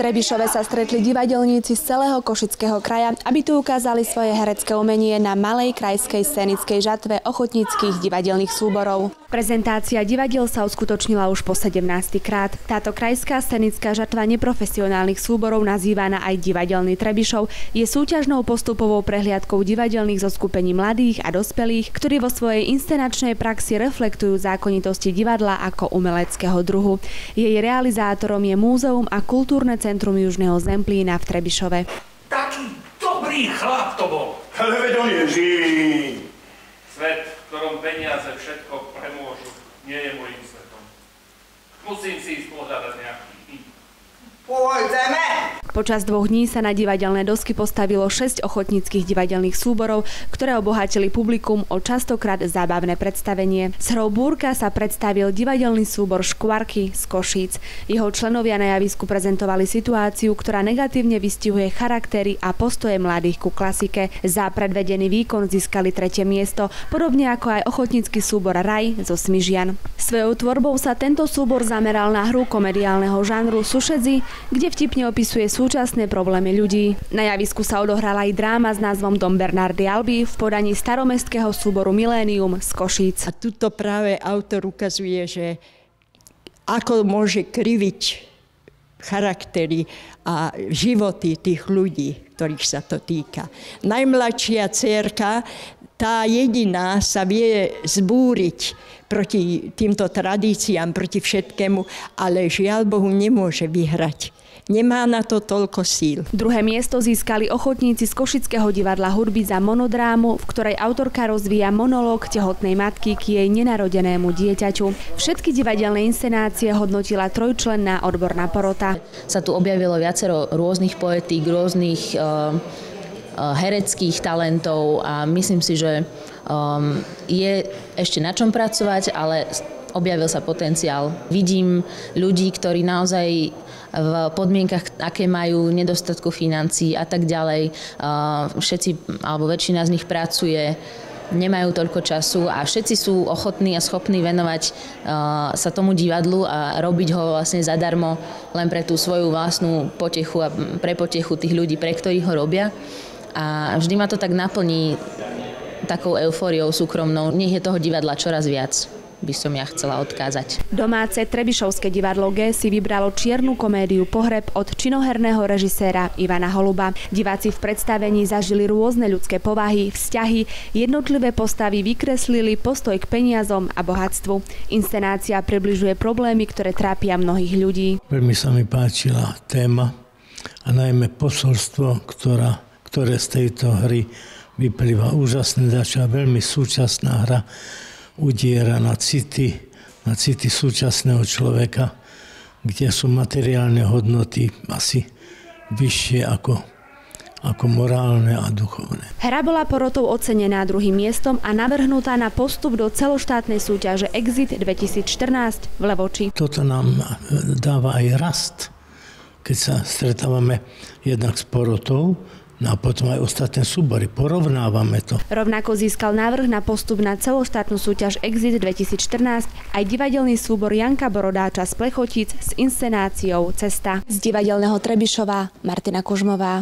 Trebišove sa stretli divadelníci z celého Košického kraja, aby tu ukázali svoje herecké umenie na malej krajskej scénickej žatve ochotníckych divadelných súborov. Prezentácia divadiel sa uskutočnila už po 17. krát. Táto krajská scenická žatva neprofesionálnych súborov, nazývaná aj Divadelný Trebišov, je súťažnou postupovou prehliadkou divadelných zoskupení mladých a dospelých, ktorí vo svojej inscenačnej praxi reflektujú zákonitosti divadla ako umeleckého druhu. Jej realizátorom je Múzeum a kultúrne centrum Južného Zemplína v Trebišove. Taký dobrý chlap to bol. Ale veď on je živý. Svet, v ktorom peniaze všetko premôžu, nie je môjim svetom. Musím si ísť pohľadať nejaký. Pôjdeme! Počas 2 dní sa na divadelné dosky postavilo 6 ochotníckych divadelných súborov, ktoré obohatili publikum o častokrát zábavné predstavenie. S hrou Búrka sa predstavil divadelný súbor Škvarky z Košíc. Jeho členovia na javisku prezentovali situáciu, ktorá negatívne vystihuje charaktery a postoje mladých ku klasike. Za predvedený výkon získali 3. miesto, podobne ako aj ochotnícky súbor Raj zo Smižian. Svojou tvorbou sa tento súbor zameral na hru komediálneho žánru Sušedzi, kde vtipne opisuje súčasné problémy ľudí. Na javisku sa odohrala aj dráma s názvom Dom Bernardy Alby v podaní staromestského súboru Milénium z Košíc. A tuto práve autor ukazuje, že ako môže kriviť charaktery a životy tých ľudí, ktorých sa to týka. Najmladšia dcérka, tá jediná sa vie zbúriť proti týmto tradíciám, proti všetkému, ale žiaľ Bohu nemôže vyhrať. Nemá na to toľko síl. 2. miesto získali ochotníci z Košického divadla hudby za monodrámu, v ktorej autorka rozvíja monológ tehotnej matky k jej nenarodenému dieťaťu. Všetky divadelné inscenácie hodnotila trojčlenná odborná porota. Sa tu objavilo viacero rôznych poetík, rôznych hereckých talentov a myslím si, že je ešte na čom pracovať, ale objavil sa potenciál. Vidím ľudí, ktorí naozaj v podmienkach, aké majú, nedostatku financií a tak ďalej. Všetci, alebo väčšina z nich pracuje, nemajú toľko času a všetci sú ochotní a schopní venovať sa tomu divadlu a robiť ho vlastne zadarmo len pre tú svoju vlastnú potechu a pre potechu tých ľudí, pre ktorých ho robia. A vždy ma to tak naplní takou eufóriou súkromnou. Nech je toho divadla čoraz viac, by som ja chcela odkázať. Domáce Trebišovské divadlo G si vybralo čiernu komédiu Pohreb od činoherného režiséra Ivana Holuba. Diváci v predstavení zažili rôzne ľudské povahy, vzťahy, jednotlivé postavy vykreslili postoj k peniazom a bohatstvu. Inscenácia približuje problémy, ktoré trápia mnohých ľudí. Veľmi sa mi páčila téma a najmä posolstvo, ktoré z tejto hry vyplýva. Úžasné dača, veľmi súčasná hra udiera na city súčasného človeka, kde sú materiálne hodnoty asi vyššie ako morálne a duchovné. Hra bola porotou ocenená 2. miestom a navrhnutá na postup do celoštátnej súťaže Exit 2014 v Levoči. Toto nám dáva aj rast, keď sa stretávame jednak s porotou, no a potom aj ostatné súbory. Porovnávame to. Rovnako získal návrh na postup na celoštátnu súťaž Exit 2014 aj divadelný súbor Janka Borodáča z Plechotíc s inscenáciou Cesta. Z divadelného Trebišova Martina Kužmová.